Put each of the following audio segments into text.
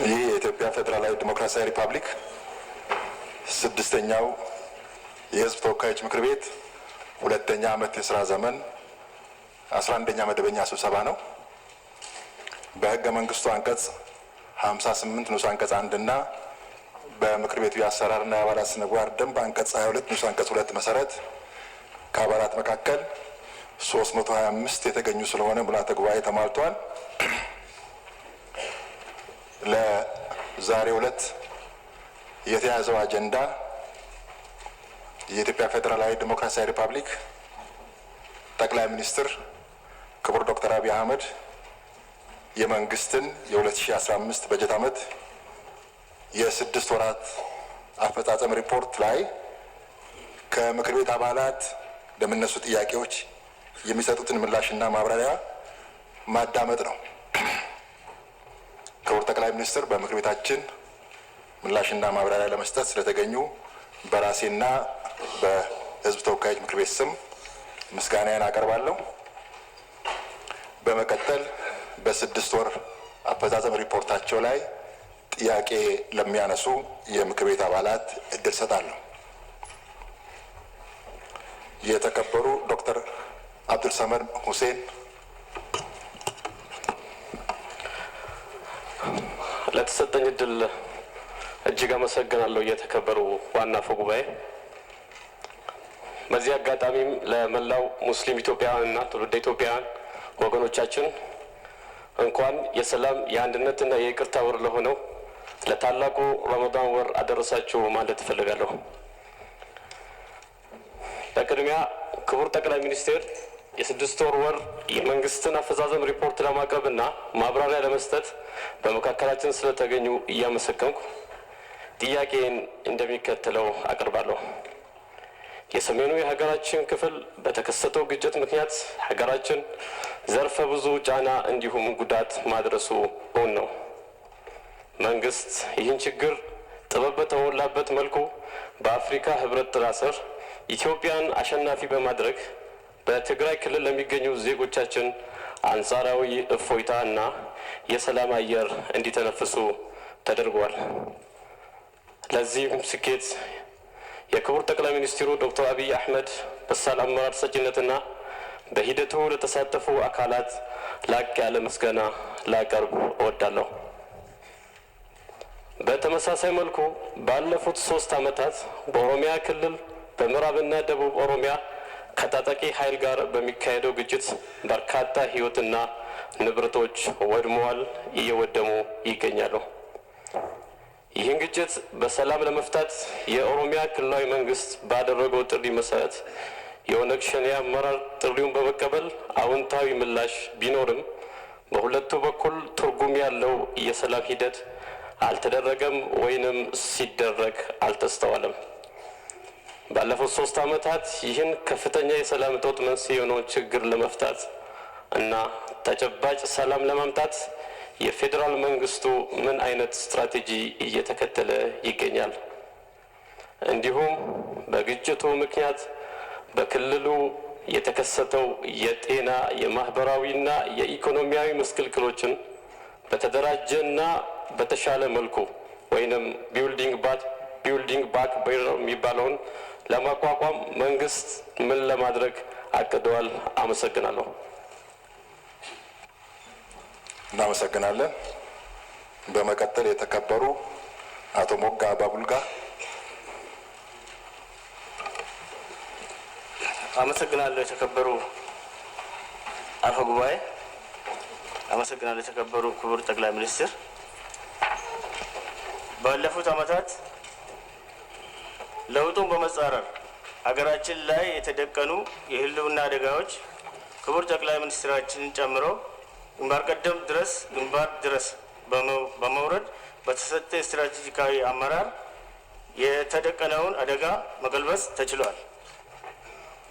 ይህ የኢትዮጵያ ፌዴራላዊ ዲሞክራሲያዊ ሪፐብሊክ ስድስተኛው የሕዝብ ተወካዮች ምክር ቤት ሁለተኛ ዓመት የሥራ ዘመን 11ኛ መደበኛ ስብሰባ ነው። በሕገ መንግስቱ አንቀጽ 58 ንዑስ አንቀጽ 1 እና በምክር ቤቱ የአሰራርና የአባላት ስነ ምግባር ደንብ አንቀጽ 22 ንዑስ አንቀጽ 2 መሰረት ከአባላት መካከል 325 የተገኙ ስለሆነ ምልዓተ ጉባኤ ተሟልቷል። ለዛሬው ዕለት የተያዘው አጀንዳ የኢትዮጵያ ፌዴራላዊ ዲሞክራሲያዊ ሪፐብሊክ ጠቅላይ ሚኒስትር ክቡር ዶክተር አብይ አህመድ የመንግስትን የ2015 በጀት ዓመት የ6 ወራት አፈጻጸም ሪፖርት ላይ ከምክር ቤት አባላት ለሚነሱ ጥያቄዎች የሚሰጡትን ምላሽና ማብራሪያ ማዳመጥ ነው። ክቡር ጠቅላይ ሚኒስትር በምክር ቤታችን ምላሽና ማብራሪያ ለመስጠት ስለተገኙ በራሴና በሕዝብ ተወካዮች ምክር ቤት ስም ምስጋናዬን አቀርባለሁ። በመቀጠል በ6 ወር አፈጻጸም ሪፖርታቸው ላይ ጥያቄ ለሚያነሱ የምክር ቤት አባላት እድል ሰጣለሁ። የተከበሩ ዶክተር አብዱልሰመድ ሁሴን። ለተሰጠኝ እድል እጅግ አመሰግናለሁ። የተከበሩ ዋና አፈ ጉባኤ፣ በዚህ አጋጣሚም ለመላው ሙስሊም ኢትዮጵያውያንና ትውልደ ኢትዮጵያውያን ወገኖቻችን እንኳን የሰላም የአንድነትና የይቅርታ ወር ለሆነው ለታላቁ ረመዳን ወር አደረሳችሁ ማለት እፈልጋለሁ። በቅድሚያ ክቡር ጠቅላይ ሚኒስትር የ6 ወር የመንግስትን አፈጻጸም ሪፖርት ለማቅረብና ማብራሪያ ለመስጠት በመካከላችን ስለተገኙ እያመሰገንኩ ጥያቄን እንደሚከተለው አቀርባለሁ። የሰሜኑ የሀገራችን ክፍል በተከሰተው ግጭት ምክንያት ሀገራችን ዘርፈ ብዙ ጫና እንዲሁም ጉዳት ማድረሱ እውን ነው። መንግስት ይህን ችግር ጥበብ በተሞላበት መልኩ በአፍሪካ ህብረት ጥላ ስር ኢትዮጵያን አሸናፊ በማድረግ በትግራይ ክልል ለሚገኙ ዜጎቻችን አንጻራዊ እፎይታ እና የሰላም አየር እንዲተነፍሱ ተደርጓል። ለዚህም ስኬት የክቡር ጠቅላይ ሚኒስትሩ ዶክተር አብይ አህመድ በሳል አመራር ሰጪነትና በሂደቱ ለተሳተፉ አካላት ላቅ ያለ ምስጋና ላቀርብ እወዳለሁ። በተመሳሳይ መልኩ ባለፉት 3 ዓመታት በኦሮሚያ ክልል በምዕራብና ደቡብ ኦሮሚያ ከታጣቂ ኃይል ጋር በሚካሄደው ግጭት በርካታ ህይወትና ንብረቶች ወድመዋል፣ እየወደሙ ይገኛሉ። ይህን ግጭት በሰላም ለመፍታት የኦሮሚያ ክልላዊ መንግስት ባደረገው ጥሪ መሰረት የኦነግ ሸኔ አመራር ጥሪውን በመቀበል አዎንታዊ ምላሽ ቢኖርም በሁለቱ በኩል ትርጉም ያለው የሰላም ሂደት አልተደረገም ወይንም ሲደረግ አልተስተዋለም። ባለፉት 3 ዓመታት ይህን ከፍተኛ የሰላም እጦት መንስኤ የሆነውን ችግር ለመፍታት እና ተጨባጭ ሰላም ለማምጣት የፌዴራል መንግስቱ ምን አይነት ስትራቴጂ እየተከተለ ይገኛል? እንዲሁም በግጭቱ ምክንያት በክልሉ የተከሰተው የጤና የማህበራዊና የኢኮኖሚያዊ መስቀልቅሎችን በተደራጀና በተሻለ መልኩ ወይንም ቢልዲንግ ባክ ቤተር የሚባለውን ለማቋቋም መንግስት ምን ለማድረግ አቅዷል? አመሰግናለሁ። እናመሰግናለን። በመቀጠል የተከበሩ አቶ ሞጋ አባቡልጋ። አመሰግናለሁ። የተከበሩ አፈ ጉባኤ፣ አመሰግናለሁ። የተከበሩ ክቡር ጠቅላይ ሚኒስትር፣ ባለፉት ዓመታት ለውጡን በመጻረር ሀገራችን ላይ የተደቀኑ የህልውና አደጋዎች ክቡር ጠቅላይ ሚኒስትራችንን ጨምሮ ግንባር ድረስ በመውረድ በተሰጠ ስትራቴጂካዊ አመራር የተደቀነውን አደጋ መቀልበስ ተችሏል።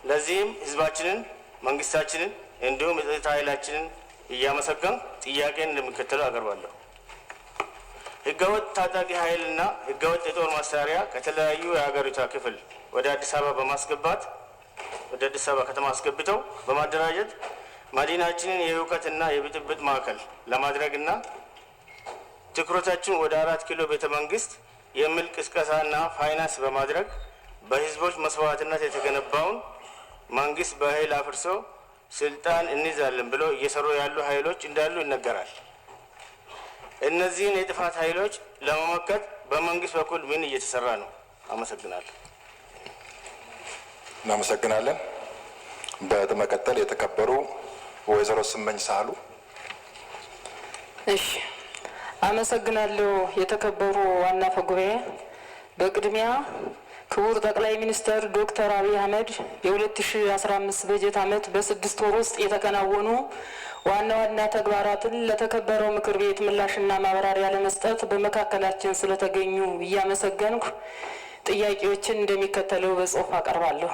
ለዚህም ህዝባችንን፣ መንግስታችንን እንዲሁም የጸጥታ ኃይላችንን እያመሰገን ጥያቄን እንደሚከተለው አቀርባለሁ። ህገወጥ ታጣቂ ኃይልና ህገወጥ የጦር መሳሪያ ከተለያዩ የሀገሪቷ ክፍል ወደ አዲስ አበባ ከተማ አስገብተው በማደራጀት መዲናችንን የእውቀትና የብጥብጥ ማዕከል ለማድረግና ትኩረታችን ወደ 4 ኪሎ ቤተ መንግስት የሚል ቅስቀሳና ፋይናንስ በማድረግ በህዝቦች መስዋዕትነት የተገነባውን መንግስት በኃይል አፍርሶ ስልጣን እንይዛለን ብለው እየሰሩ ያሉ ኃይሎች እንዳሉ ይነገራል። እነዚህን የጥፋት ኃይሎች ለመመከት በመንግስት በኩል ምን እየተሰራ ነው? አመሰግናለሁ። እናመሰግናለን። በመቀጠል የተከበሩ ወይዘሮ ስመኝ ሳህሉ። እሺ፣ አመሰግናለሁ። የተከበሩ ዋና አፈ ጉባኤ፣ በቅድሚያ ክቡር ጠቅላይ ሚኒስትር ዶክተር አብይ አህመድ የ2015 በጀት ዓመት በ6 ወር ውስጥ የተከናወኑ ዋና ዋና ተግባራትን ለተከበረው ምክር ቤት ምላሽና ማብራሪያ ለመስጠት በመካከላችን ስለተገኙ እያመሰገንኩ ጥያቄዎችን እንደሚከተለው በጽሁፍ አቀርባለሁ።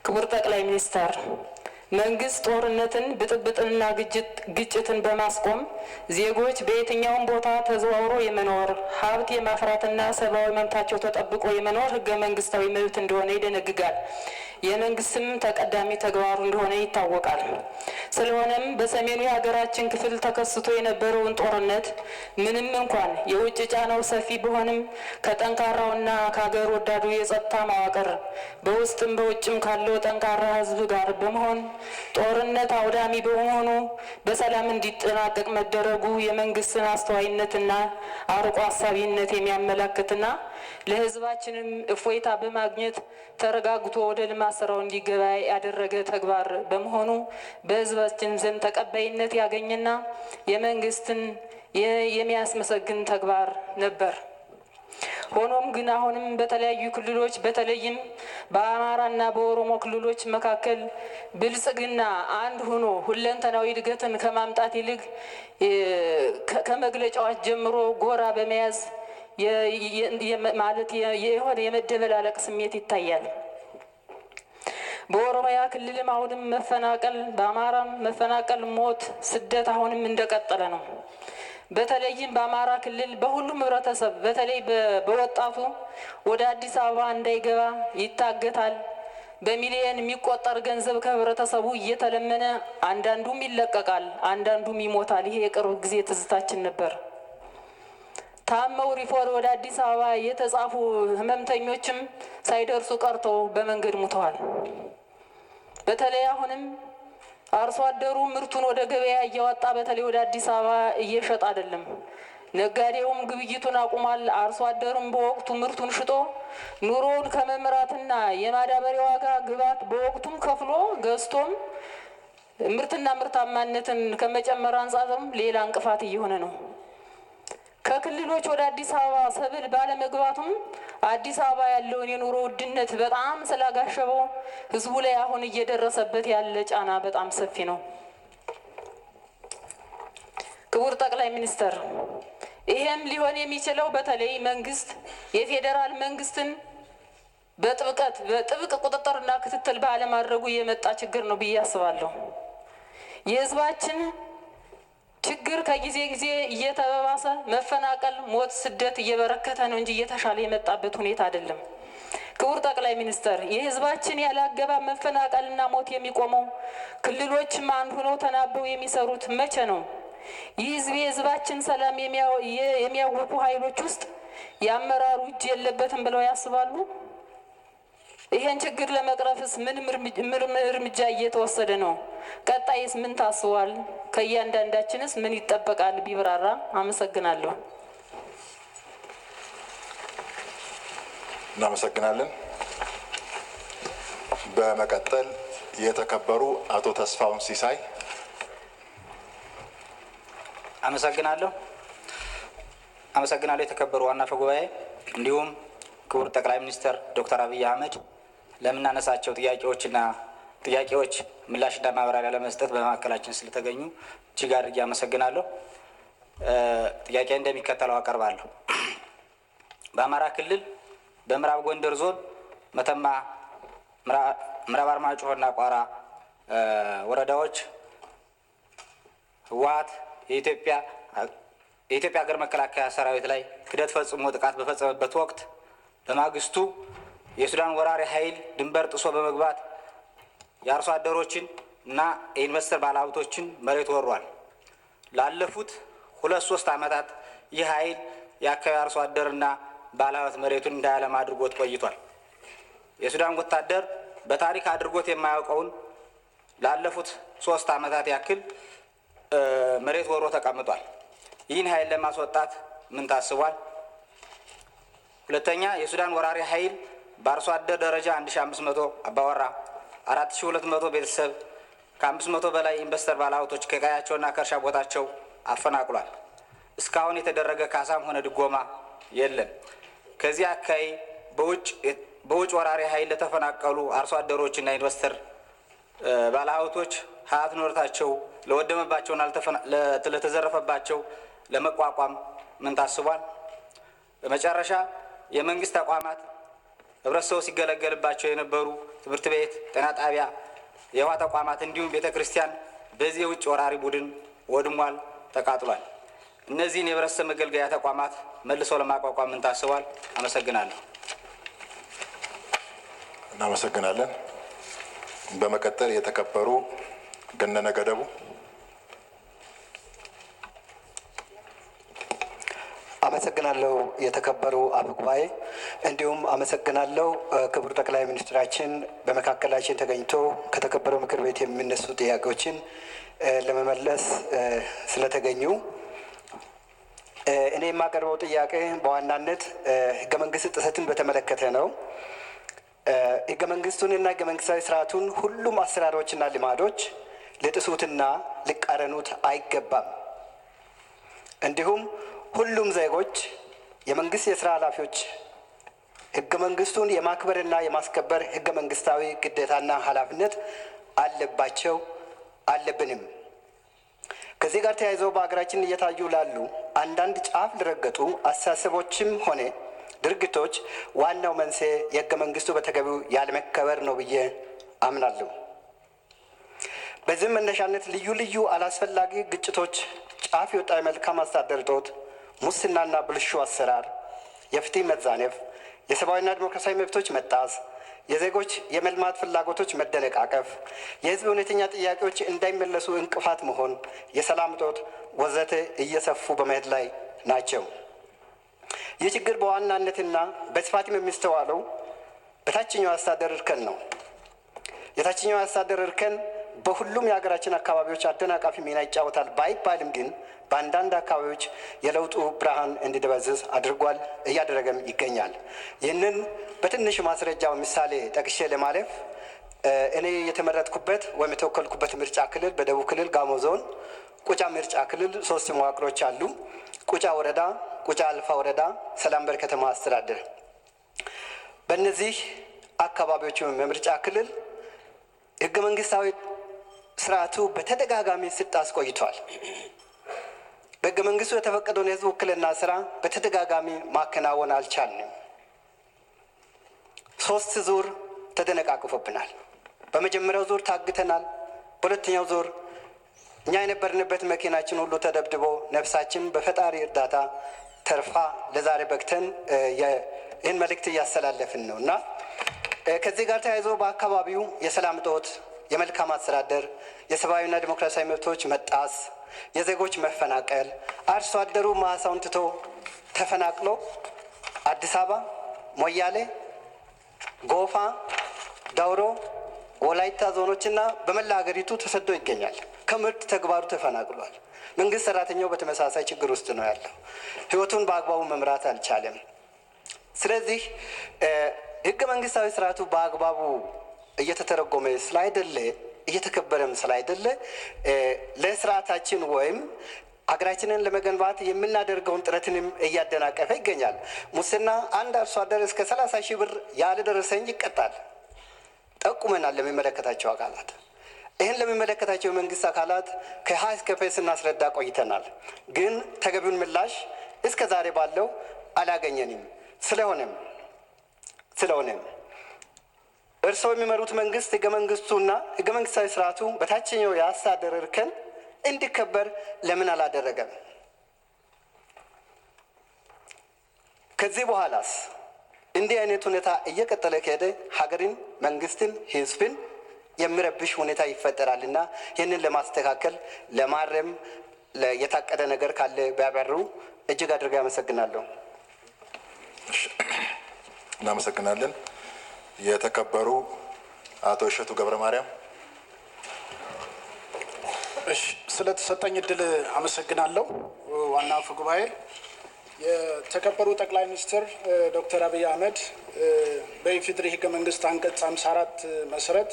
ክቡር ጠቅላይ ሚኒስትር፣ መንግስት ጦርነትን፣ ብጥብጥንና ግጭትን በማስቆም ዜጎች በየትኛውም ቦታ ተዘዋውሮ የመኖር ሀብት የማፍራትና ሰብአዊ መብታቸው ተጠብቆ የመኖር ህገ መንግስታዊ መብት እንደሆነ ይደነግጋል። የመንግስትም ተቀዳሚ ተግባሩ እንደሆነ ይታወቃል። ስለሆነም በሰሜኑ የሀገራችን ክፍል ተከስቶ የነበረውን ጦርነት ምንም እንኳን የውጭ ጫናው ሰፊ ቢሆንም ከጠንካራውና ከሀገር ወዳዱ የጸጥታ መዋቅር በውስጥም በውጭም ካለው ጠንካራ ህዝብ ጋር በመሆን ጦርነት አውዳሚ በመሆኑ በሰላም እንዲጠናቀቅ መደረጉ የመንግስትን አስተዋይነትና አርቆ አሳቢነት የሚያመለክትና ለህዝባችንም እፎይታ በማግኘት ተረጋግቶ ወደ ልማት ስራው እንዲገባ ያደረገ ተግባር በመሆኑ በህዝባችን ዘንድ ተቀባይነት ያገኘና የመንግስትን የሚያስመሰግን ተግባር ነበር። ሆኖም ግን አሁንም በተለያዩ ክልሎች በተለይም በአማራና በኦሮሞ ክልሎች መካከል ብልጽግና አንድ ሆኖ ሁለንተናዊ እድገትን ከማምጣት ይልቅ ከመግለጫዎች ጀምሮ ጎራ በመያዝ ማለት የሆነ የመደበላለቅ ስሜት ይታያል። በኦሮሚያ ክልልም አሁንም መፈናቀል፣ በአማራም መፈናቀል፣ ሞት፣ ስደት አሁንም እንደቀጠለ ነው። በተለይም በአማራ ክልል በሁሉም ህብረተሰብ በተለይ በወጣቱ ወደ አዲስ አበባ እንዳይገባ ይታገታል። በሚሊዮን የሚቆጠር ገንዘብ ከህብረተሰቡ እየተለመነ አንዳንዱም ይለቀቃል፣ አንዳንዱም ይሞታል። ይሄ የቅርብ ጊዜ ትዝታችን ነበር። ታመው ሪፎር ወደ አዲስ አበባ የተጻፉ ህመምተኞችም ሳይደርሱ ቀርተው በመንገድ ሙተዋል። በተለይ አሁንም አርሶ አደሩ ምርቱን ወደ ገበያ እያወጣ በተለይ ወደ አዲስ አበባ እየሸጠ አይደለም። ነጋዴውም ግብይቱን አቁሟል። አርሶ አደሩም በወቅቱ ምርቱን ሽጦ ኑሮውን ከመምራትና የማዳበሪያ ዋጋ ግብዓት በወቅቱም ከፍሎ ገዝቶም ምርትና ምርታማነትን ከመጨመር አንጻርም ሌላ እንቅፋት እየሆነ ነው። ከክልሎች ወደ አዲስ አበባ ሰብል ባለመግባቱም አዲስ አበባ ያለውን የኑሮ ውድነት በጣም ስላጋሸበው ህዝቡ ላይ አሁን እየደረሰበት ያለ ጫና በጣም ሰፊ ነው። ክቡር ጠቅላይ ሚኒስትር፣ ይሄም ሊሆን የሚችለው በተለይ መንግስት የፌዴራል መንግስትን በጥብቅ ቁጥጥርና ክትትል ባለማድረጉ የመጣ ችግር ነው ብዬ አስባለሁ። የህዝባችን ችግር ከጊዜ ጊዜ እየተባባሰ መፈናቀል፣ ሞት፣ ስደት እየበረከተ ነው እንጂ እየተሻለ የመጣበት ሁኔታ አይደለም። ክቡር ጠቅላይ ሚኒስትር፣ የህዝባችን ያላገባብ መፈናቀልና ሞት የሚቆመው ክልሎችም አንድ ሆነው ተናበው የሚሰሩት መቼ ነው? ይህ የህዝባችን ሰላም የሚያውኩ ኃይሎች ውስጥ የአመራሩ እጅ የለበትም ብለው ያስባሉ? ይሄን ችግር ለመቅረፍስ ምን እርምጃ እየተወሰደ ነው? ቀጣይስ ምን ታስቧል? ከእያንዳንዳችንስ ምን ይጠበቃል? ቢብራራ። አመሰግናለሁ። እናመሰግናለን። በመቀጠል የተከበሩ አቶ ተስፋውን ሲሳይ። አመሰግናለሁ። የተከበሩ ዋና አፈ ጉባኤ፣ እንዲሁም ክቡር ጠቅላይ ሚኒስትር ዶክተር አብይ አህመድ ለምናነሳቸው ጥያቄዎች ምላሽና ማብራሪያ ለመስጠት በመካከላችን ስለተገኙ እጅግ አድርጌ አመሰግናለሁ። ጥያቄ እንደሚከተለው አቀርባለሁ። በአማራ ክልል በምዕራብ ጎንደር ዞን መተማ፣ ምዕራብ አርማጭሆና ቋራ ወረዳዎች ህወሓት የኢትዮጵያ ሀገር መከላከያ ሰራዊት ላይ ክህደት ፈጽሞ ጥቃት በፈጸመበት ወቅት በማግስቱ የሱዳን ወራሪ ኃይል ድንበር ጥሶ በመግባት የአርሶ አደሮችን እና የኢንቨስተር ባለሀብቶችን መሬት ወሯል። ላለፉት 2-3 ዓመታት ይህ ኃይል የአካባቢ አርሶ አደርና ባለሀብት መሬቱን እንዳያለማ አድርጎት ቆይቷል። የሱዳን ወታደር በታሪክ አድርጎት የማያውቀውን ላለፉት 3 ዓመታት ያክል መሬት ወሮ ተቀምጧል። ይህን ኃይል ለማስወጣት ምን ታስቧል? ሁለተኛ፣ የሱዳን ወራሪ ኃይል በአርሶ አደር ደረጃ 1500 አባወራ፣ 4200 ቤተሰብ፣ ከ500 በላይ ኢንቨስተር ባለሀብቶች ከቀያቸውና ከእርሻ ቦታቸው አፈናቅሏል። እስካሁን የተደረገ ካሳም ሆነ ድጎማ የለም። ከዚህ አካባቢ በውጭ ወራሪ ኃይል ለተፈናቀሉ አርሶ አደሮችና ኢንቨስተር ባለሀብቶች ሀብት ንብረታቸው ለወደመባቸውና ለተዘረፈባቸው ለመቋቋም ምን ታስቧል? በመጨረሻ የመንግስት ተቋማት ህብረተሰቡ ሲገለገልባቸው የነበሩ ትምህርት ቤት፣ ጤና ጣቢያ፣ የውሃ ተቋማት እንዲሁም ቤተ ክርስቲያን በዚህ የውጭ ወራሪ ቡድን ወድሟል፣ ተቃጥሏል። እነዚህን የህብረተሰብ መገልገያ ተቋማት መልሶ ለማቋቋም ምን ታስቧል? አመሰግናለሁ። እናመሰግናለን። በመቀጠል የተከበሩ ገነነ ገደቡ። አመሰግናለሁ የተከበሩ አፈ ጉባኤ፣ እንዲሁም አመሰግናለሁ ክቡር ጠቅላይ ሚኒስትራችን በመካከላችን ተገኝቶ ከተከበረው ምክር ቤት የሚነሱ ጥያቄዎችን ለመመለስ ስለተገኙ። እኔ የማቀርበው ጥያቄ በዋናነት ህገ መንግስት ጥሰትን በተመለከተ ነው። ህገ መንግስቱንና ህገ መንግስታዊ ስርዓቱን ሁሉም አሰራሮችና ልማዶች ሊጥሱትና ሊቃረኑት አይገባም። እንዲሁም ሁሉም ዜጎች፣ የመንግስት የስራ ኃላፊዎች ህገ መንግስቱን የማክበርና የማስከበር ህገ መንግስታዊ ግዴታና ኃላፊነት አለብንም። ከዚህ ጋር ተያይዘው በሀገራችን እየታዩ ላሉ አንዳንድ ጫፍ ለረገጡ አስተሳሰቦችም ሆነ ድርጊቶች ዋናው መንስኤ የህገ መንግስቱ በተገቢው ያለመከበር ነው ብዬ አምናለሁ። በዚህም መነሻነት ልዩ ልዩ አላስፈላጊ ግጭቶች፣ ጫፍ የወጣ የመልካም አስተዳደር እጦት፣ ሙስናና ብልሹ አሰራር፣ የፍትህ መዛነፍ፣ የሰብአዊና ዲሞክራሲያዊ መብቶች መጣስ፣ የዜጎች የመልማት ፍላጎቶች መደነቃቀፍ፣ የህዝብ እውነተኛ ጥያቄዎች እንዳይመለሱ እንቅፋት መሆን፣ የሰላም እጦት ወዘተ እየሰፉ በመሄድ ላይ ናቸው። ይህ ችግር በዋናነትና በስፋትም የሚስተዋለው በታችኛው አስተዳደር እርከን ነው። የታችኛው አስተዳደር እርከን በሁሉም የሀገራችን አካባቢዎች አደናቃፊ ሚና ይጫወታል ባይባልም ግን በአንዳንድ አካባቢዎች የለውጡ ብርሃን እንዲደበዝዝ አድርጓል፣ እያደረገም ይገኛል። ይህንን በትንሽ ማስረጃ ምሳሌ ጠቅሼ ለማለፍ እኔ የተመረጥኩበት ወይም የተወከልኩበት ምርጫ ክልል በደቡብ ክልል ጋሞ ዞን ቁጫ ምርጫ ክልል 3 መዋቅሮች አሉ። ቁጫ ወረዳ፣ ቁጫ አልፋ ወረዳ፣ ሰላምበር ከተማ አስተዳደር። በእነዚህ አካባቢዎች የምርጫ ክልል ህገ መንግስታዊ ስርዓቱ በተደጋጋሚ ሲጣስ ቆይቷል። በህገ መንግስቱ የተፈቀደውን የህዝብ ውክልና ስራ በተደጋጋሚ ማከናወን አልቻልንም። 3 ዙር ተደነቃቅፎብናል። በመጀመሪያው ዙር ታግተናል። በሁለተኛው ዙር እኛ የነበርንበት መኪናችን ሁሉ ተደብድቦ ነፍሳችን በፈጣሪ እርዳታ ተርፋ ለዛሬ በቅተን ይህን መልእክት እያስተላለፍን ነው እና ከዚህ ጋር ተያይዞ በአካባቢው የሰላም እጦት፣ የመልካም አስተዳደር፣ የሰብአዊና ዲሞክራሲያዊ መብቶች መጣስ፣ የዜጎች መፈናቀል፣ አርሶ አደሩ ማሳውን ትቶ ተፈናቅሎ አዲስ አበባ፣ ሞያሌ፣ ጎፋ፣ ዳውሮ፣ ወላይታ ዞኖችና በመላ ሀገሪቱ ተሰዶ ይገኛል። ከምርት ተግባሩ ተፈናቅሏል። መንግስት ሰራተኛው በተመሳሳይ ችግር ውስጥ ነው ያለው። ህይወቱን በአግባቡ መምራት አልቻለም። ስለዚህ ህገ መንግስታዊ ስርዓቱ በአግባቡ እየተተረጎመ ስላይደለ እየተከበረም ስላይደለ ለስርዓታችን ወይም ሀገራችንን ለመገንባት የምናደርገውን ጥረትንም እያደናቀፈ ይገኛል። ሙስና አንድ አርሶ አደር እስከ 30 ሺህ ብር ያልደረሰኝ ይቀጣል። ጠቁመናል ለሚመለከታቸው አካላት። ይህን ለሚመለከታቸው የመንግስት አካላት ከሀ እስከ ፐ ስናስረዳ ቆይተናል። ግን ተገቢውን ምላሽ እስከ ዛሬ ባለው አላገኘንም። ስለሆነም እርስዎ የሚመሩት መንግስት ህገ መንግስቱና ህገ መንግስታዊ ስርዓቱ በታችኛው የአስተዳደር እርከን እንዲከበር ለምን አላደረገም? ከዚህ በኋላስ እንዲህ አይነት ሁኔታ እየቀጠለ ከሄደ ሀገርን፣ መንግስትን፣ ህዝብን የሚረብሽ ሁኔታ ይፈጠራልና ይህንን ለማስተካከል ለማረም የታቀደ ነገር ካለ ቢያበሩ እጅግ አድርጌ አመሰግናለሁ። እናመሰግናለን። የተከበሩ አቶ እሸቱ ገብረ ማርያም። እሺ፣ ስለተሰጠኝ እድል አመሰግናለሁ። ዋና አፈ ጉባኤ፣ የተከበሩ ጠቅላይ ሚኒስትር ዶክተር አብይ አህመድ በኢፌዴሪ ህገ መንግስት አንቀጽ 54 መሰረት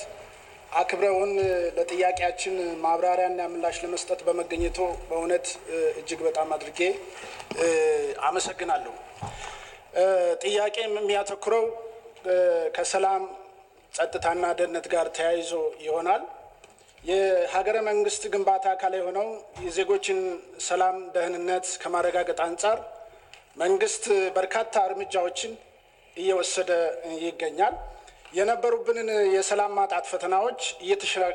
አክብረውን ለጥያቄያችን ማብራሪያና ምላሽ ለመስጠት በመገኘቶ በእውነት እጅግ በጣም አድርጌ አመሰግናለሁ። ጥያቄ የሚያተኩረው ከሰላም ጸጥታና ደህንነት ጋር ተያይዞ ይሆናል። የሀገረ መንግስት ግንባታ አካል የሆነው የዜጎችን ሰላም ደህንነት ከማረጋገጥ አንጻር መንግስት በርካታ እርምጃዎችን እየወሰደ ይገኛል። የነበሩብንን የሰላም ማጣት ፈተናዎች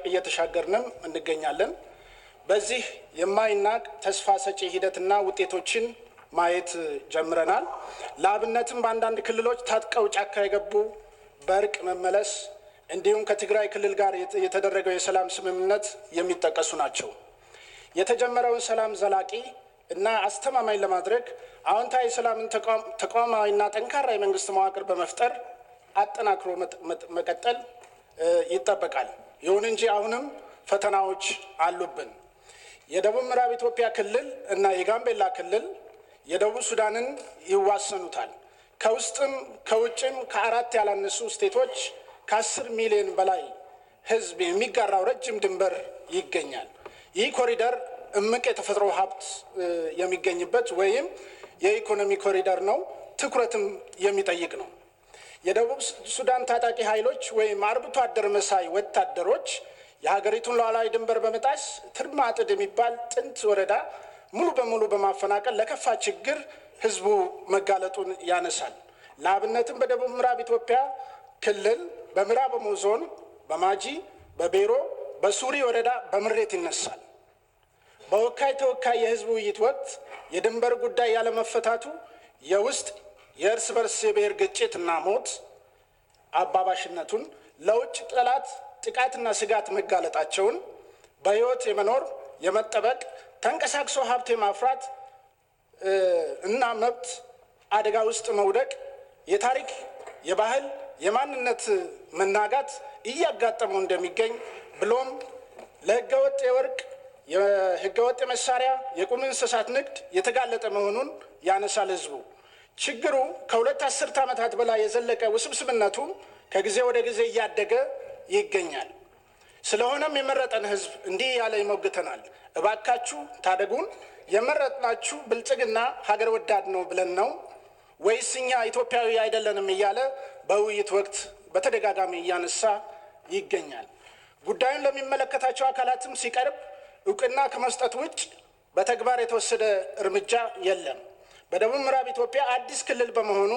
እየተሻገርንም እንገኛለን። በዚህ የማይናቅ ተስፋ ሰጪ ሂደትና ውጤቶችን ማየት ጀምረናል። ለአብነትም በአንዳንድ ክልሎች ታጥቀው ጫካ የገቡ በእርቅ መመለስ እንዲሁም ከትግራይ ክልል ጋር የተደረገው የሰላም ስምምነት የሚጠቀሱ ናቸው። የተጀመረውን ሰላም ዘላቂ እና አስተማማኝ ለማድረግ አዎንታዊ ሰላምን ተቋማዊና ጠንካራ የመንግስት መዋቅር በመፍጠር አጠናክሮ መቀጠል ይጠበቃል። ይሁን እንጂ አሁንም ፈተናዎች አሉብን። የደቡብ ምዕራብ ኢትዮጵያ ክልል እና የጋምቤላ ክልል የደቡብ ሱዳንን ይዋሰኑታል። ከውስጥም ከውጭም ከ4 ያላነሱ ስቴቶች ከ10 ሚሊዮን በላይ ህዝብ የሚጋራው ረጅም ድንበር ይገኛል። ይህ ኮሪደር እምቅ የተፈጥሮ ሀብት የሚገኝበት ወይም የኢኮኖሚ ኮሪደር ነው። ትኩረትም የሚጠይቅ ነው። የደቡብ ሱዳን ታጣቂ ኃይሎች ወይም አርብቶ አደር መሳይ ወታደሮች የሀገሪቱን ሉዓላዊ ድንበር በመጣስ ትርማጥድ የሚባል ጥንት ወረዳ ሙሉ በሙሉ በማፈናቀል ለከፋ ችግር ህዝቡ መጋለጡን ያነሳል። ለአብነትም በደቡብ ምዕራብ ኢትዮጵያ ክልል በምዕራብ ኦሞ ዞን በማጂ፣ በቤሮ፣ በሱሪ ወረዳ በምሬት ይነሳል። በወካይ ተወካይ የህዝብ ውይይት ወቅት የድንበር ጉዳይ ያለመፈታቱ የውስጥ የእርስ በርስ የብሔር ግጭትና ሞት አባባሽነቱን፣ ለውጭ ጠላት ጥቃትና ስጋት መጋለጣቸውን፣ በህይወት የመኖር የመጠበቅ ተንቀሳቅሶ ሀብት የማፍራት እና መብት አደጋ ውስጥ መውደቅ፣ የታሪክ የባህል የማንነት መናጋት እያጋጠመው እንደሚገኝ ብሎም ለህገወጥ የወርቅ የህገወጥ መሳሪያ የቁም እንስሳት ንግድ የተጋለጠ መሆኑን ያነሳል ህዝቡ። ችግሩ ከ2 አስርት ዓመታት በላይ የዘለቀ ውስብስብነቱ ከጊዜ ወደ ጊዜ እያደገ ይገኛል። ስለሆነም የመረጠን ህዝብ እንዲህ ያለ ይሞግተናል። እባካችሁ ታደጉን። የመረጥናችሁ ብልጽግና ሀገር ወዳድ ነው ብለን ነው ወይስ እኛ ኢትዮጵያዊ አይደለንም እያለ በውይይት ወቅት በተደጋጋሚ እያነሳ ይገኛል። ጉዳዩን ለሚመለከታቸው አካላትም ሲቀርብ እውቅና ከመስጠት ውጭ በተግባር የተወሰደ እርምጃ የለም። በደቡብ ምዕራብ ኢትዮጵያ አዲስ ክልል በመሆኑ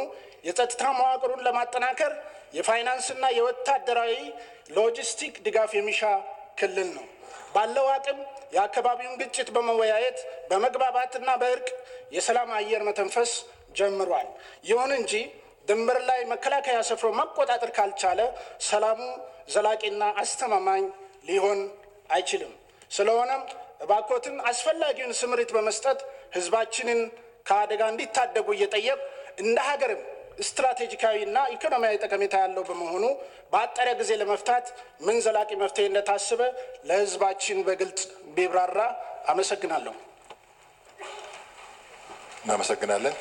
የጸጥታ መዋቅሩን ለማጠናከር የፋይናንስና የወታደራዊ ሎጂስቲክ ድጋፍ የሚሻ ክልል ነው። ባለው አቅም የአካባቢውን ግጭት በመወያየት በመግባባትና በእርቅ የሰላም አየር መተንፈስ ጀምሯል። ይሁን እንጂ ድንበር ላይ መከላከያ ሰፍሮ መቆጣጠር ካልቻለ ሰላሙ ዘላቂና አስተማማኝ ሊሆን አይችልም። ስለሆነም እባኮትን አስፈላጊውን ስምሪት በመስጠት ህዝባችንን ከአደጋ እንዲታደጉ እየጠየቁ እንደ ሀገርም ስትራቴጂካዊና ኢኮኖሚያዊ ጠቀሜታ ያለው በመሆኑ በአጠረ ጊዜ ለመፍታት ምን ዘላቂ መፍትሄ እንደታሰበ ለህዝባችን በግልጽ ቢብራራ። አመሰግናለሁ። እናመሰግናለን።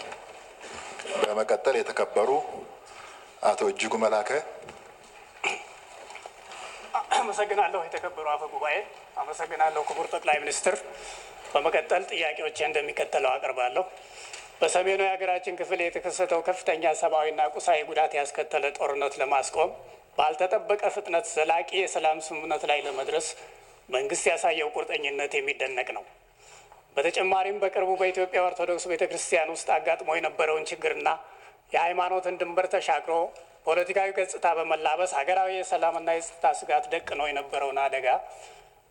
በመቀጠል የተከበሩ አቶ እጅጉ መላከ። አመሰግናለሁ። የተከበሩ አፈ ጉባኤ፣ አመሰግናለሁ ክቡር ጠቅላይ ሚኒስትር። በመቀጠል ጥያቄዎቼ እንደሚከተለው አቀርባለሁ። በሰሜኑ የሀገራችን ክፍል የተከሰተው ከፍተኛ ሰብአዊና ቁሳዊ ጉዳት ያስከተለ ጦርነት ለማስቆም ባልተጠበቀ ፍጥነት ዘላቂ የሰላም ስምምነት ላይ ለመድረስ መንግስት ያሳየው ቁርጠኝነት የሚደነቅ ነው። በተጨማሪም በቅርቡ በኢትዮጵያ ኦርቶዶክስ ቤተ ክርስቲያን ውስጥ አጋጥሞ የነበረውን ችግርና የሃይማኖትን ድንበር ተሻግሮ ፖለቲካዊ ገጽታ በመላበስ ሀገራዊ የሰላምና የጸጥታ ስጋት ደቅኖ የነበረውን አደጋ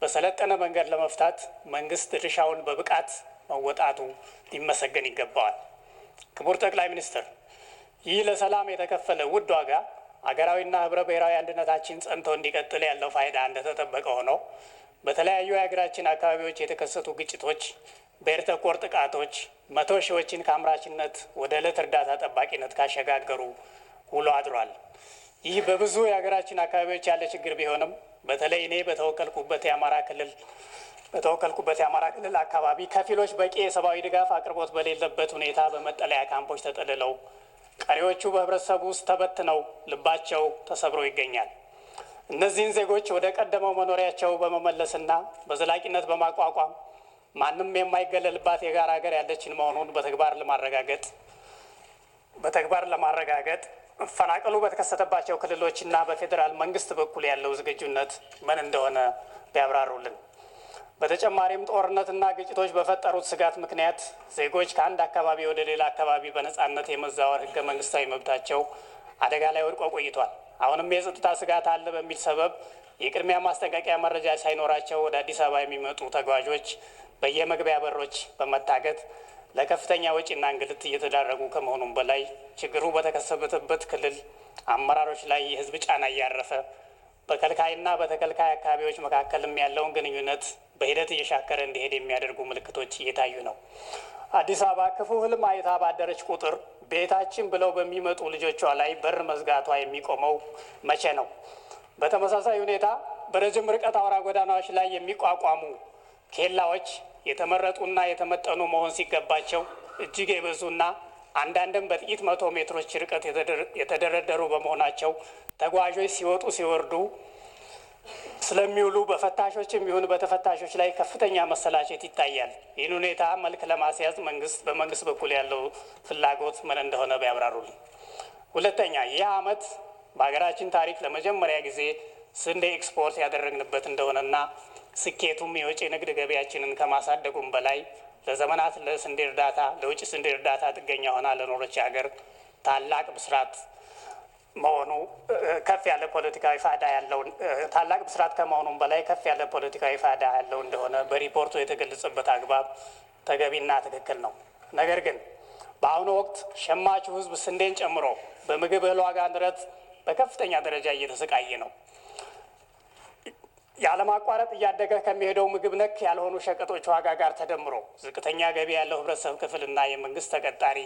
በሰለጠነ መንገድ ለመፍታት መንግስት ድርሻውን በብቃት መወጣቱ ሊመሰገን ይገባዋል። ክቡር ጠቅላይ ሚኒስትር፣ ይህ ለሰላም የተከፈለ ውድ ዋጋ ሀገራዊና ህብረ ብሔራዊ አንድነታችን ጸንቶ እንዲቀጥል ያለው ፋይዳ እንደተጠበቀ ሆኖ በተለያዩ የሀገራችን አካባቢዎች የተከሰቱ ግጭቶች ብሔር ተኮር ጥቃቶች 100 ሺዎችን ከአምራችነት ወደ ዕለት እርዳታ ጠባቂነት ካሸጋገሩ ውሎ አድሯል። ይህ በብዙ የሀገራችን አካባቢዎች ያለ ችግር ቢሆንም በተለይ እኔ በተወከልኩበት የአማራ ክልል አካባቢ ከፊሎች በቂ የሰብአዊ ድጋፍ አቅርቦት በሌለበት ሁኔታ በመጠለያ ካምፖች ተጠልለው፣ ቀሪዎቹ በህብረተሰቡ ውስጥ ተበትነው ልባቸው ተሰብሮ ይገኛል። እነዚህን ዜጎች ወደ ቀደመው መኖሪያቸው በመመለስና በዘላቂነት በማቋቋም ማንም የማይገለልባት የጋራ ሀገር ያለችን መሆኑን በተግባር ለማረጋገጥ መፈናቀሉ በተከሰተባቸው ክልሎችና በፌዴራል መንግስት በኩል ያለው ዝግጁነት ምን እንደሆነ ቢያብራሩልን። በተጨማሪም ጦርነትና ግጭቶች በፈጠሩት ስጋት ምክንያት ዜጎች ከአንድ አካባቢ ወደ ሌላ አካባቢ በነጻነት የመዛወር ህገ መንግስታዊ መብታቸው አደጋ ላይ ወድቆ ቆይቷል። አሁንም የጸጥታ ስጋት አለ በሚል ሰበብ የቅድሚያ ማስጠንቀቂያ መረጃ ሳይኖራቸው ወደ አዲስ አበባ የሚመጡ ተጓዦች በየመግቢያ በሮች በመታገት ለከፍተኛ ወጪና እንግልት እየተዳረጉ ከመሆኑም በላይ ችግሩ በተከሰተበት ክልል አመራሮች ላይ የህዝብ ጫና እያረፈ በከልካይና በተከልካይ አካባቢዎች መካከልም ያለውን ግንኙነት በሂደት እየሻከረ እንዲሄድ የሚያደርጉ ምልክቶች እየታዩ ነው። አዲስ አበባ ክፉ ህልም አይታ ባደረች ቁጥር ቤታችን ብለው በሚመጡ ልጆቿ ላይ በር መዝጋቷ የሚቆመው መቼ ነው? በተመሳሳይ ሁኔታ በረጅም ርቀት አውራ ጎዳናዎች ላይ የሚቋቋሙ ኬላዎች የተመረጡና የተመጠኑ መሆን ሲገባቸው እጅግ የበዙና አንዳንድም በጥቂት 100 ሜትሮች ርቀት የተደረደሩ በመሆናቸው ተጓዦች ሲወጡ ሲወርዱ ስለሚውሉ በፈታሾችም ይሁን በተፈታሾች ላይ ከፍተኛ መሰላቸት ይታያል። ይህን ሁኔታ መልክ ለማስያዝ በመንግስት በኩል ያለው ፍላጎት ምን እንደሆነ ቢያብራሩልን። ሁለተኛ፣ ይህ ዓመት በሀገራችን ታሪክ ለመጀመሪያ ጊዜ ስንዴ ኤክስፖርት ያደረግንበት እንደሆነና ስኬቱም የውጭ ንግድ ገቢያችንን ከማሳደጉም በላይ ለዘመናት ለውጭ ስንዴ እርዳታ ጥገኛ ሆና ለኖረች ሀገር ታላቅ ብስራት መሆኑ ከፍ ያለ ፖለቲካዊ ፋይዳ ያለው ታላቅ ብስራት ከመሆኑም በላይ ከፍ ያለ ፖለቲካዊ ፋይዳ ያለው እንደሆነ በሪፖርቱ የተገለጸበት አግባብ ተገቢና ትክክል ነው። ነገር ግን በአሁኑ ወቅት ሸማቹ ሕዝብ ስንዴን ጨምሮ በምግብ እህል ዋጋ ንረት በከፍተኛ ደረጃ እየተሰቃየ ነው። ያለማቋረጥ እያደገ ከሚሄደው ምግብ ነክ ያልሆኑ ሸቀጦች ዋጋ ጋር ተደምሮ ዝቅተኛ ገቢ ያለው ህብረተሰብ ክፍልና የመንግስት ተቀጣሪ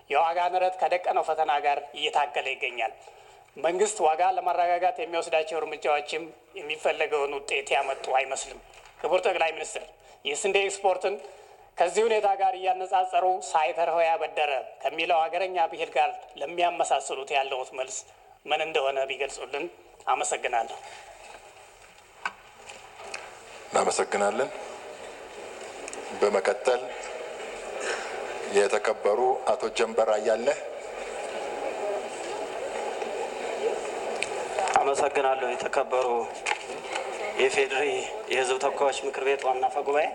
የዋጋ ንረት ከደቀነው ፈተና ጋር እየታገለ ይገኛል። መንግስት ዋጋ ለማረጋጋት የሚወስዳቸው እርምጃዎችም የሚፈለገውን ውጤት ያመጡ አይመስልም። ክቡር ጠቅላይ ሚኒስትር፣ የስንዴ ኤክስፖርትን ከዚህ ሁኔታ ጋር እያነጻጸሩ ሳይተርፈው ያበደረ ከሚለው ሀገረኛ ብሂል ጋር ለሚያመሳስሉት ያለውት መልስ ምን እንደሆነ ቢገልጹልን። አመሰግናለሁ። እናመሰግናለን። በመቀጠል የተከበሩ አቶ ጀንበር አያልነህ። አመሰግናለሁ። የተከበሩ የፌዴሪ የህዝብ ተወካዮች ምክር ቤት ዋና አፈ ጉባኤ፣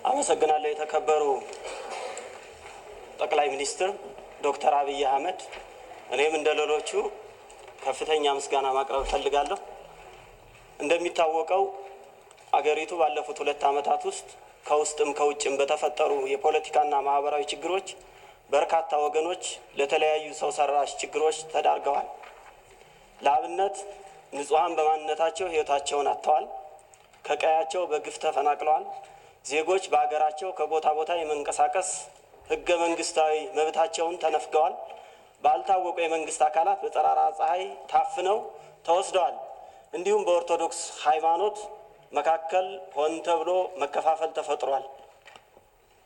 አመሰግናለሁ። የተከበሩ ጠቅላይ ሚኒስትር ዶክተር አብይ አህመድ፣ እኔም እንደሌሎቹ ከፍተኛ ምስጋና ማቅረብ እፈልጋለሁ። እንደሚታወቀው አገሪቱ ባለፉት 2 ዓመታት ውስጥ ከውስጥም ከውጭም በተፈጠሩ የፖለቲካና ማህበራዊ ችግሮች በርካታ ወገኖች ለተለያዩ ሰው ሰራሽ ችግሮች ተዳርገዋል። ለአብነት ንጹሃን በማንነታቸው ህይወታቸውን አጥተዋል። ከቀያቸው በግፍ ተፈናቅለዋል። ዜጎች በአገራቸው ከቦታ ቦታ የመንቀሳቀስ ህገ መንግስታዊ መብታቸውን ተነፍገዋል። ባልታወቁ የመንግስት አካላት በጠራራ ፀሐይ ታፍነው ተወስደዋል። እንዲሁም በኦርቶዶክስ ሃይማኖት መካከል ሆን ተብሎ መከፋፈል ተፈጥሯል።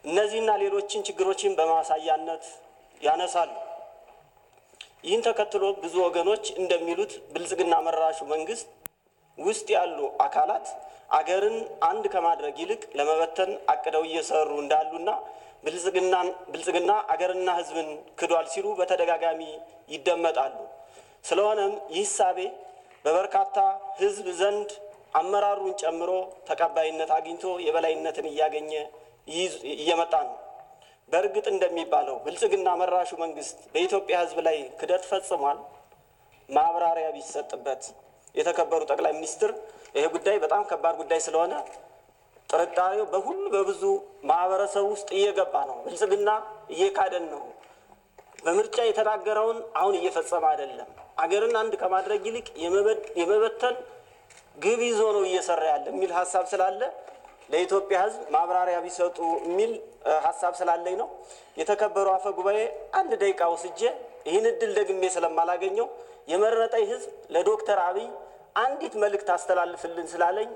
እነዚህና ሌሎችን ችግሮችን በማሳያነት ያነሳሉ። ይህን ተከትሎ ብዙ ወገኖች እንደሚሉት ብልጽግና መራሹ መንግስት ውስጥ ያሉ አካላት አገርን አንድ ከማድረግ ይልቅ ለመበተን አቅደው እየሰሩ እንዳሉና ብልጽግና አገርና ህዝብን ክዷል ሲሉ በተደጋጋሚ ይደመጣሉ። ስለሆነም ይህ እሳቤ በበርካታ ህዝብ ዘንድ አመራሩን ጨምሮ ተቀባይነት አግኝቶ የበላይነትን እያገኘ እየመጣ ነው። በእርግጥ እንደሚባለው ብልጽግና መራሹ መንግስት በኢትዮጵያ ህዝብ ላይ ክደት ፈጽሟል? ማብራሪያ ቢሰጥበት። የተከበሩ ጠቅላይ ሚኒስትር፣ ይሄ ጉዳይ በጣም ከባድ ጉዳይ ስለሆነ ጥርጣሬው በብዙ ማህበረሰብ ውስጥ እየገባ ነው። ብልጽግና እየካደን ነው። በምርጫ የተናገረውን አሁን እየፈጸመ አይደለም። አገርን አንድ ከማድረግ ይልቅ የመበተን ግብ ይዞ ነው እየሰራ ያለ የሚል ሀሳብ ስላለ ለኢትዮጵያ ሕዝብ ማብራሪያ ቢሰጡ የሚል ሀሳብ ስላለኝ ነው። የተከበሩ አፈ ጉባኤ 1 ደቂቃ ወስጄ ይህን እድል ደግሜ ስለማላገኘው የመረጠኝ ሕዝብ ለዶክተር አብይ አንዲት መልእክት አስተላልፍልን ስላለኝ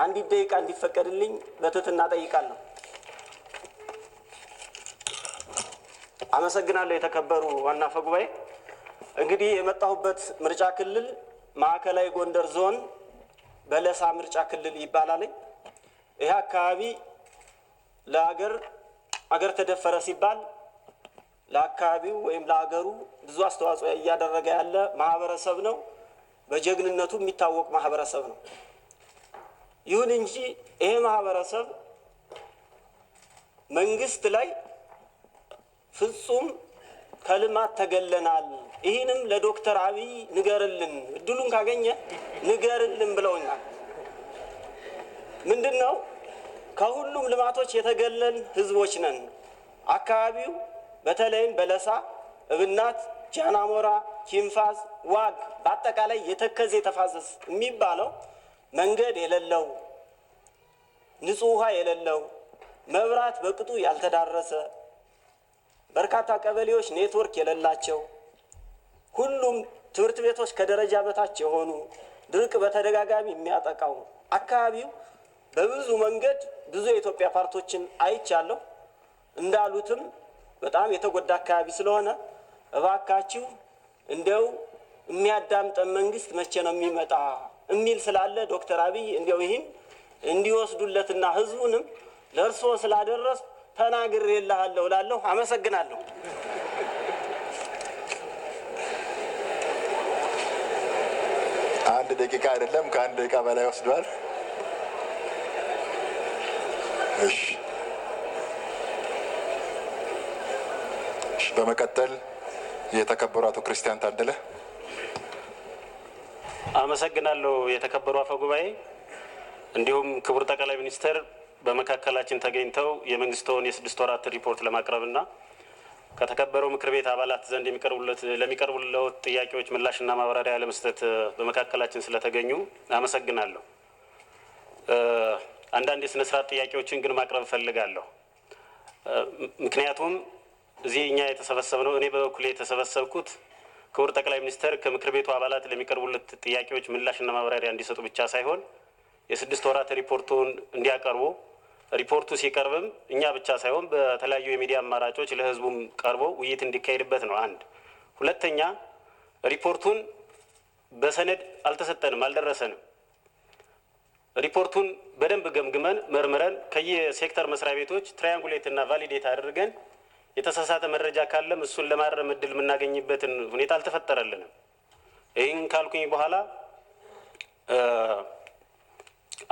1 ደቂቃ እንዲፈቀድልኝ በትህትና ጠይቃለሁ። አመሰግናለሁ። የተከበሩ ዋና አፈ ጉባኤ፣ እንግዲህ የመጣሁበት ምርጫ ክልል ማዕከላዊ ጎንደር ዞን በለሳ ምርጫ ክልል ይባላል። ይህ አካባቢ ለአገር ተደፈረ ሲባል ለአካባቢው ወይም ለአገሩ ብዙ አስተዋጽኦ እያደረገ ያለ ማህበረሰብ ነው። በጀግንነቱ የሚታወቅ ማህበረሰብ ነው። ይሁን እንጂ ይሄ ማህበረሰብ መንግስት ላይ ፍጹም ከልማት ተገለናል፣ ይህንም ለዶክተር አብይ ንገርልን፣ እድሉን ካገኘ ንገርልን ብለውኛል። ምንድን ነው? ከሁሉም ልማቶች የተገለን ህዝቦች ነን። አካባቢው በተለይም በለሳ፣ እብናት፣ ጃናሞራ፣ ኪንፋዝ፣ ዋግ በአጠቃላይ የተከዜ ተፋሰስ የሚባለው መንገድ የሌለው፣ ንጹህ ውሃ የሌለው፣ መብራት በቅጡ ያልተዳረሰ፣ በርካታ ቀበሌዎች ኔትወርክ የሌላቸው፣ ሁሉም ትምህርት ቤቶች ከደረጃ በታች የሆኑ፣ ድርቅ በተደጋጋሚ የሚያጠቃው አካባቢው በብዙ መንገድ ብዙ የኢትዮጵያ ፓርቶችን አይቻለሁ። እንዳሉትም በጣም የተጎዳ አካባቢ ስለሆነ እባካችሁ እንደው የሚያዳምጠን መንግስት መቼ ነው የሚመጣ የሚል ስላለ ዶክተር አብይ እንደው ይህን እንዲወስዱለትና ህዝቡንም ለእርስዎ ስላደረስ ተናግሬልሃለሁ እላለሁ። አመሰግናለሁ። አንድ ደቂቃ አይደለም ከ1 ደቂቃ በላይ ወስዷል። እሺ፣ በመቀጠል የተከበሩ አቶ ክርስቲያን ታደለ። አመሰግናለሁ። የተከበሩ አፈ ጉባኤ፣ እንዲሁም ክቡር ጠቅላይ ሚኒስትር በመካከላችን ተገኝተው የመንግስትን የ6 ወራት ሪፖርት ለማቅረብና ከተከበረው ምክር ቤት አባላት ዘንድ ለሚቀርቡለት ጥያቄዎች ምላሽና ማብራሪያ ለመስጠት በመካከላችን ስለተገኙ አመሰግናለሁ። አንዳንድ የስነ ስርዓት ጥያቄዎችን ግን ማቅረብ እፈልጋለሁ። ምክንያቱም እዚህ እኛ የተሰበሰብነው እኔ በበኩሌ የተሰበሰብኩት ክቡር ጠቅላይ ሚኒስትር ከምክር ቤቱ አባላት ለሚቀርቡለት ጥያቄዎች ምላሽና ማብራሪያ እንዲሰጡ ብቻ ሳይሆን የ6 ወራት ሪፖርቱን እንዲያቀርቡ፣ ሪፖርቱ ሲቀርብም እኛ ብቻ ሳይሆን በተለያዩ የሚዲያ አማራጮች ለህዝቡም ቀርቦ ውይይት እንዲካሄድበት ነው። አንድ ሁለተኛ፣ ሪፖርቱን በሰነድ አልተሰጠንም፣ አልደረሰንም። ሪፖርቱን በደንብ ገምግመን መርምረን ከየሴክተር መስሪያ ቤቶች ትራያንጉሌት እና ቫሊዴት አድርገን የተሳሳተ መረጃ ካለም እሱን ለማረም እድል የምናገኝበትን ሁኔታ አልተፈጠረልንም። ይህን ካልኩኝ በኋላ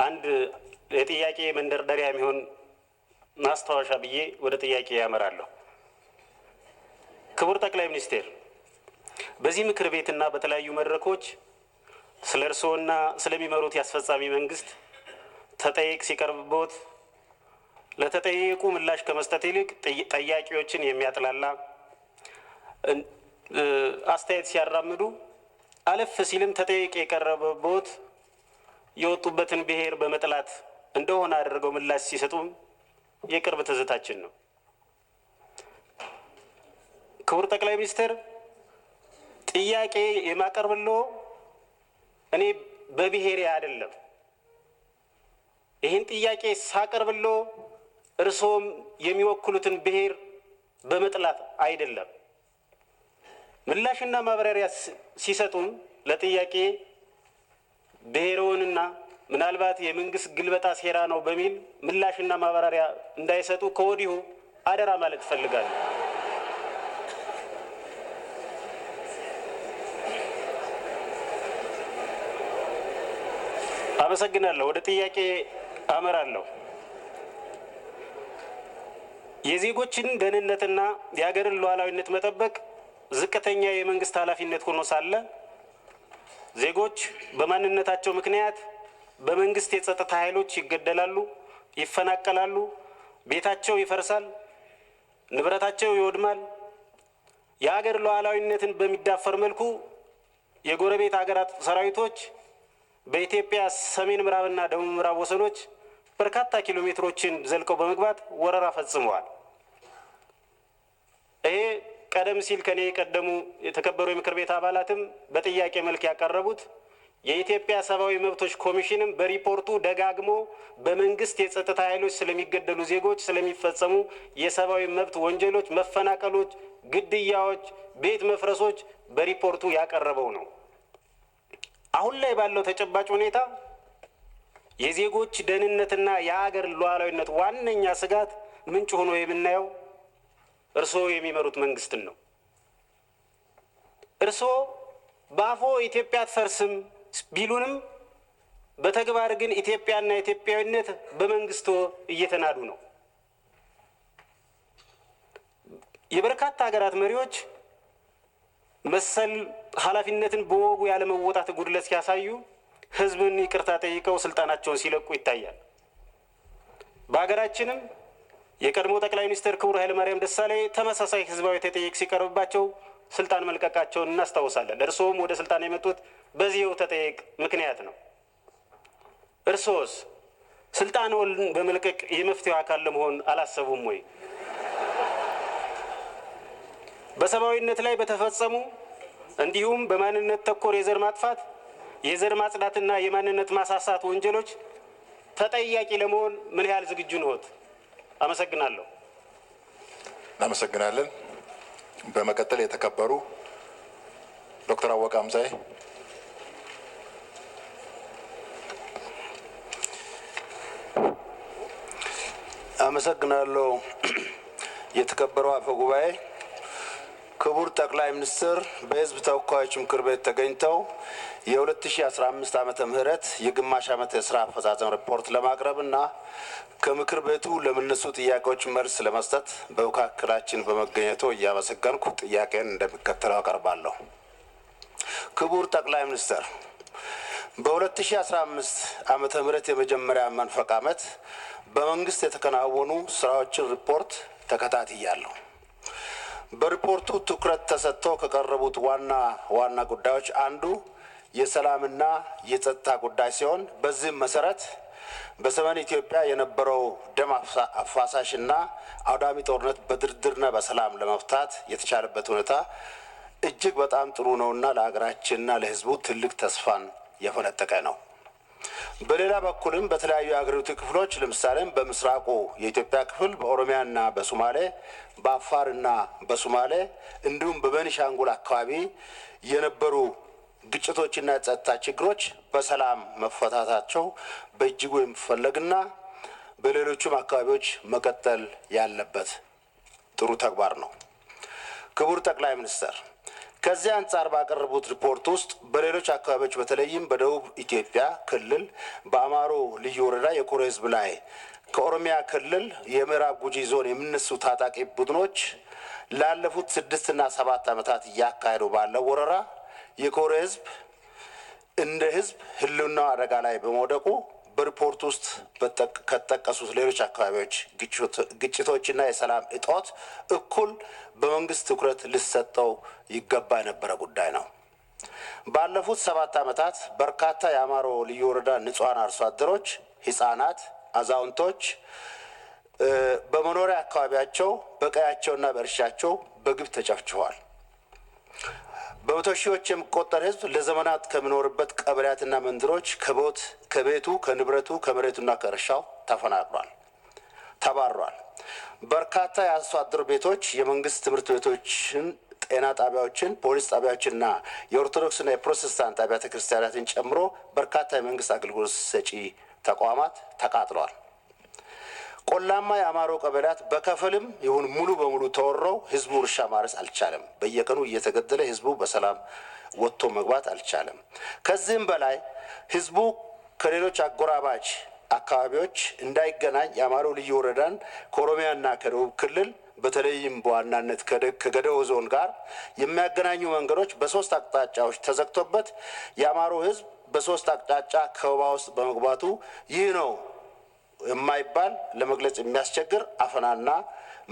አንድ የጥያቄ መንደርደሪያ የሚሆን ማስታወሻ ብዬ ወደ ጥያቄ ያመራለሁ። ክቡር ጠቅላይ ሚኒስቴር፣ በዚህ ምክር ቤትና በተለያዩ መድረኮች ስለ እርስዎና ስለሚመሩት የአስፈጻሚ መንግስት ተጠይቅ ሲቀርብቦት ለተጠየቁ ምላሽ ከመስጠት ይልቅ ጠያቂዎችን የሚያጥላላ አስተያየት ሲያራምዱ፣ አለፍ ሲልም ተጠይቅ የቀረበቦት የወጡበትን ብሔር በመጥላት እንደሆነ አድርገው ምላሽ ሲሰጡም የቅርብ ትዝታችን ነው። ክቡር ጠቅላይ ሚኒስትር፣ ጥያቄ የማቀርብልዎ እኔ በብሔሬ አይደለም። ይህን ጥያቄ ሳቀርብልዎ እርስዎም የሚወክሉትን ብሔር በመጥላት አይደለም። ምላሽና ማብራሪያ ሲሰጡም ለጥያቄ ብሔርዎንና ምናልባት የመንግስት ግልበጣ ሴራ ነው በሚል ምላሽና ማብራሪያ እንዳይሰጡ ከወዲሁ አደራ ማለት እፈልጋለሁ። አመሰግናለሁ። ወደ ጥያቄ አመራለሁ። የዜጎችን ደህንነትና የሀገርን ሉዓላዊነት መጠበቅ ዝቅተኛ የመንግስት ኃላፊነት ሆኖ ሳለ ዜጎች በማንነታቸው ምክንያት በመንግስት የጸጥታ ኃይሎች ይገደላሉ፣ ይፈናቀላሉ፣ ቤታቸው ይፈርሳል፣ ንብረታቸው ይወድማል። የሀገር ሉዓላዊነትን በሚዳፈር መልኩ የጎረቤት ሀገራት ሰራዊቶች በኢትዮጵያ ሰሜን ምዕራብና ደቡብ ምዕራብ ወሰኖች በርካታ ኪሎ ሜትሮችን ዘልቀው በመግባት ወረራ ፈጽመዋል። ይሄ ቀደም ሲል ከኔ የቀደሙ የተከበሩ የምክር ቤት አባላትም በጥያቄ መልክ ያቀረቡት የኢትዮጵያ ሰብአዊ መብቶች ኮሚሽንም በሪፖርቱ ደጋግሞ በመንግስት የጸጥታ ኃይሎች ስለሚገደሉ ዜጎች ስለሚፈጸሙ የሰብአዊ መብት ወንጀሎች፣ መፈናቀሎች፣ ግድያዎች፣ ቤት መፍረሶች በሪፖርቱ ያቀረበው ነው። አሁን ላይ ባለው ተጨባጭ ሁኔታ የዜጎች ደህንነትና የሀገር ሉዓላዊነት ዋነኛ ስጋት ምንጭ ሆኖ የምናየው እርስዎ የሚመሩት መንግስትን ነው። እርስዎ በአፎ ኢትዮጵያ አትፈርስም ቢሉንም በተግባር ግን ኢትዮጵያና ኢትዮጵያዊነት በመንግስቶ እየተናዱ ነው። የበርካታ ሀገራት መሪዎች መሰል ኃላፊነትን በወጉ ያለመወጣት ጉድለት ሲያሳዩ ህዝብን ይቅርታ ጠይቀው ስልጣናቸውን ሲለቁ ይታያል። በሀገራችንም የቀድሞ ጠቅላይ ሚኒስትር ክቡር ኃይለማርያም ደሳለኝ ተመሳሳይ ህዝባዊ ተጠይቅ ሲቀርብባቸው ስልጣን መልቀቃቸውን እናስታውሳለን። እርስዎም ወደ ስልጣን የመጡት በዚህው ተጠይቅ ምክንያት ነው። እርስዎስ ስልጣንዎን በመልቀቅ የመፍትሄው አካል ለመሆን አላሰቡም ወይ? በሰብአዊነት ላይ በተፈጸሙ እንዲሁም በማንነት ተኮር የዘር ማጥፋት፣ የዘር ማጽዳትና የማንነት ማሳሳት ወንጀሎች ተጠያቂ ለመሆን ምን ያህል ዝግጁ ነዎት? አመሰግናለሁ። እናመሰግናለን። በመቀጠል የተከበሩ ዶክተር አወቀ አምሳዬ። አመሰግናለሁ። የተከበሩ አፈ ጉባኤ፣ ክቡር ጠቅላይ ሚኒስትር በህዝብ ተወካዮች ምክር ቤት ተገኝተው የ2015 ዓመተ ምህረት የግማሽ ዓመት የስራ አፈጻጸም ሪፖርት ለማቅረብና ከምክር ቤቱ ለሚነሱ ጥያቄዎች መልስ ለመስጠት በመካከላችን በመገኘቱ እያመሰገንኩ ጥያቄን እንደሚከተለው አቀርባለሁ። ክቡር ጠቅላይ ሚኒስትር፣ በ2015 ዓመተ ምህረት የመጀመሪያ መንፈቅ ዓመት በመንግስት የተከናወኑ ስራዎችን ሪፖርት ተከታትያለሁ። በሪፖርቱ ትኩረት ተሰጥቶ ከቀረቡት ዋና ጉዳዮች አንዱ የሰላምና የጸጥታ ጉዳይ ሲሆን በዚህም መሰረት በሰሜን ኢትዮጵያ የነበረው ደም አፋሳሽና አውዳሚ ጦርነት በድርድርና በሰላም ለመፍታት የተቻለበት ሁኔታ እጅግ በጣም ጥሩ ነውና ለሀገራችንና ለህዝቡ ትልቅ ተስፋን የፈነጠቀ ነው። በሌላ በኩልም በተለያዩ የሀገሪቱ ክፍሎች ለምሳሌም በምስራቁ የኢትዮጵያ ክፍል በኦሮሚያና በሶማሌ፣ በአፋርና በሶማሌ እንዲሁም በቤኒሻንጉል አካባቢ የነበሩ ግጭቶችና የጸጥታ ችግሮች በሰላም መፈታታቸው በእጅጉ የሚፈለግና በሌሎችም አካባቢዎች መቀጠል ያለበት ጥሩ ተግባር ነው። ክቡር ጠቅላይ ሚኒስትር፣ ከዚህ አንጻር ባቀረቡት ሪፖርት ውስጥ በሌሎች አካባቢዎች በተለይም በደቡብ ኢትዮጵያ ክልል በአማሮ ልዩ ወረዳ የኮሬ ህዝብ ላይ ከኦሮሚያ ክልል የምዕራብ ጉጂ ዞን የሚነሱ ታጣቂ ቡድኖች ላለፉት 6 እና 7 ዓመታት እያካሄዱ ባለው ወረራ የኮሬ ህዝብ እንደ ህዝብ ህልውናው አደጋ ላይ በመውደቁ በሪፖርት ውስጥ ከተጠቀሱት ሌሎች አካባቢዎች ግጭቶችና የሰላም እጦት እኩል በመንግስት ትኩረት ሊሰጠው ይገባ የነበረ ጉዳይ ነው። ባለፉት 7 ዓመታት በርካታ የአማሮ ልዩ ወረዳ ንጹሐን አርሶ አደሮች፣ ህፃናት፣ አዛውንቶች በመኖሪያ አካባቢያቸው በቀያቸውና በእርሻቸው በግፍ ተጨፍጭፈዋል። በመቶ ሺዎች የሚቆጠር ህዝብ ለዘመናት ከሚኖርበት ቀበሌያትና መንደሮች ከቤቱ፣ ከንብረቱ፣ ከመሬቱና ከእርሻው ተፈናቅሏል፣ ተባሯል። በርካታ የአርሶ አደር ቤቶች፣ የመንግስት ትምህርት ቤቶችን፣ ጤና ጣቢያዎችን፣ ፖሊስ ጣቢያዎችና የኦርቶዶክስና የፕሮቴስታንት አብያተ ክርስቲያናትን ጨምሮ በርካታ የመንግስት አገልግሎት ሰጪ ተቋማት ተቃጥለዋል። ቆላማ የአማሮ ቀበሌያት በከፊልም ይሁን ሙሉ በሙሉ ተወረው ህዝቡ እርሻ ማረስ አልቻለም። በየቀኑ እየተገደለ ህዝቡ በሰላም ወጥቶ መግባት አልቻለም። ከዚህም በላይ ህዝቡ ከሌሎች አጎራባች አካባቢዎች እንዳይገናኝ የአማሮ ልዩ ወረዳን ከኦሮሚያና ከደቡብ ክልል በተለይም በዋናነት ከገደው ዞን ጋር የሚያገናኙ መንገዶች በ3 አቅጣጫዎች ተዘግቶበት የአማሮ ህዝብ በ3 አቅጣጫ ከበባ ውስጥ በመግባቱ ይህ ነው የማይባል ለመግለጽ የሚያስቸግር አፈናና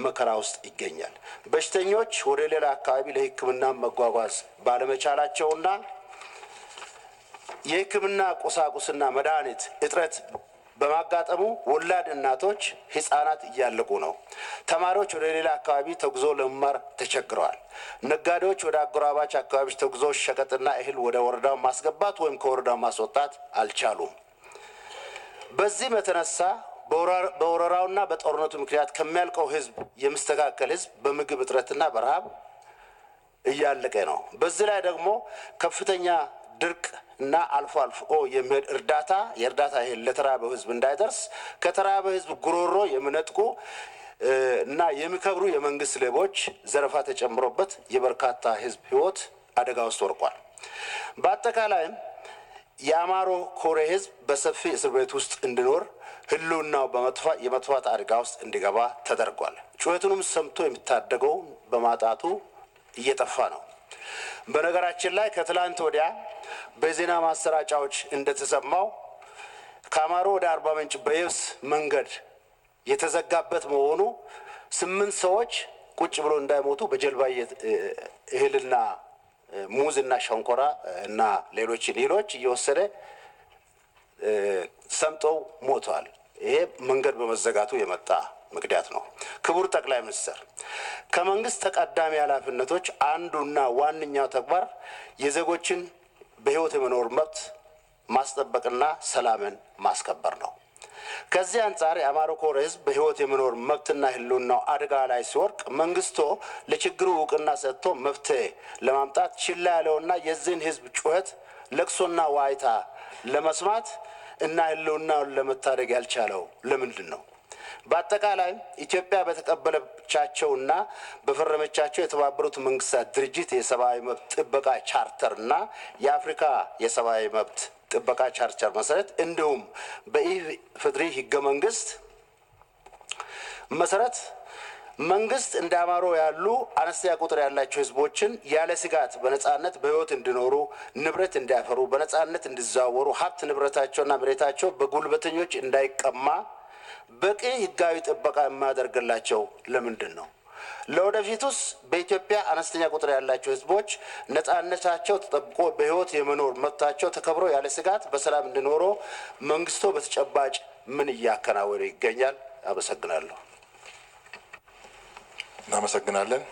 መከራ ውስጥ ይገኛል። በሽተኞች ወደ ሌላ አካባቢ ለሕክምና መጓጓዝ ባለመቻላቸውና የሕክምና ቁሳቁስና መድኃኒት እጥረት በማጋጠሙ ወላድ እናቶች፣ ህፃናት እያለቁ ነው። ተማሪዎች ወደ ሌላ አካባቢ ተጉዞ ለመማር ተቸግረዋል። ነጋዴዎች ወደ አጎራባች አካባቢዎች ተጉዞ ሸቀጥና እህል ወደ ወረዳው ማስገባት ወይም ከወረዳው ማስወጣት አልቻሉም። በዚህም የተነሳ በወረራውና በጦርነቱ ምክንያት ከሚያልቀው ህዝብ የሚስተካከል ህዝብ በምግብ እጥረትና በረሃብ እያለቀ ነው። በዚህ ላይ ደግሞ ከፍተኛ ድርቅ እና አልፎ አልፎ የሚሄድ የእርዳታ እህል ለተራበው ህዝብ እንዳይደርስ ከተራበ ህዝብ ጉሮሮ የሚነጥቁ እና የሚከብሩ የመንግስት ሌቦች ዘረፋ ተጨምሮበት የበርካታ ህዝብ ህይወት አደጋ ውስጥ ወርቋል። በአጠቃላይም የአማሮ ኮሬ ህዝብ በሰፊ እስር ቤት ውስጥ እንዲኖር ህልውናው የመጥፋት አደጋ ውስጥ እንዲገባ ተደርጓል። ጩኸቱንም ሰምቶ የሚታደገው በማጣቱ እየጠፋ ነው። በነገራችን ላይ ከትላንት ወዲያ በዜና ማሰራጫዎች እንደተሰማው ከአማሮ ወደ አርባ ምንጭ በየብስ መንገድ የተዘጋበት መሆኑ 8 ሰዎች ቁጭ ብሎ እንዳይሞቱ በጀልባ እህልና ሙዝና ሸንኮራ እና ሌሎች እህሎች እየወሰደ ሰምጠው ሞተዋል። ይሄ መንገድ በመዘጋቱ የመጣ ምክንያት ነው። ክቡር ጠቅላይ ሚኒስትር፣ ከመንግስት ተቀዳሚ ኃላፊነቶች አንዱና ዋነኛው ተግባር የዜጎችን በህይወት የመኖር መብት ማስጠበቅና ሰላምን ማስከበር ነው። ከዚህ አንጻር የአማሮ ኮሬ ህዝብ በህይወት የመኖር መብትና ህልውናው አደጋ ላይ ሲወርቅ መንግስቶ ለችግሩ እውቅና ሰጥቶ መፍትሄ ለማምጣት ችላ ያለውና የዚህን ህዝብ ጩኸት ለቅሶና ዋይታ ለመስማት እና ህልውናውን ለመታደግ ያልቻለው ለምንድን ነው? በአጠቃላይ ኢትዮጵያ በተቀበለቻቸውና በፈረመቻቸው የተባበሩት መንግስታት ድርጅት የሰብአዊ መብት ጥበቃ ቻርተር እና የአፍሪካ የሰብአዊ መብት ጥበቃ ቻርተር መሰረት እንዲሁም በኢፌዴሪ ህገ መንግስት መሰረት መንግስት እንደ አማሮ ያሉ አነስተኛ ቁጥር ያላቸው ህዝቦችን ያለ ስጋት በነጻነት በህይወት እንዲኖሩ፣ ንብረት እንዲያፈሩ፣ በነጻነት እንዲዘዋወሩ፣ ሀብት ንብረታቸውና መሬታቸው በጉልበተኞች እንዳይቀማ በቂ ህጋዊ ጥበቃ የማያደርግላቸው ለምንድን ነው? ለወደፊቱስ በኢትዮጵያ አነስተኛ ቁጥር ያላቸው ህዝቦች ነጻነታቸው ተጠብቆ በህይወት የመኖር መብታቸው ተከብሮ ያለ ስጋት በሰላም እንዲኖሩ መንግስቶ በተጨባጭ ምን እያከናወነ ይገኛል? አመሰግናለሁ። እናመሰግናለን።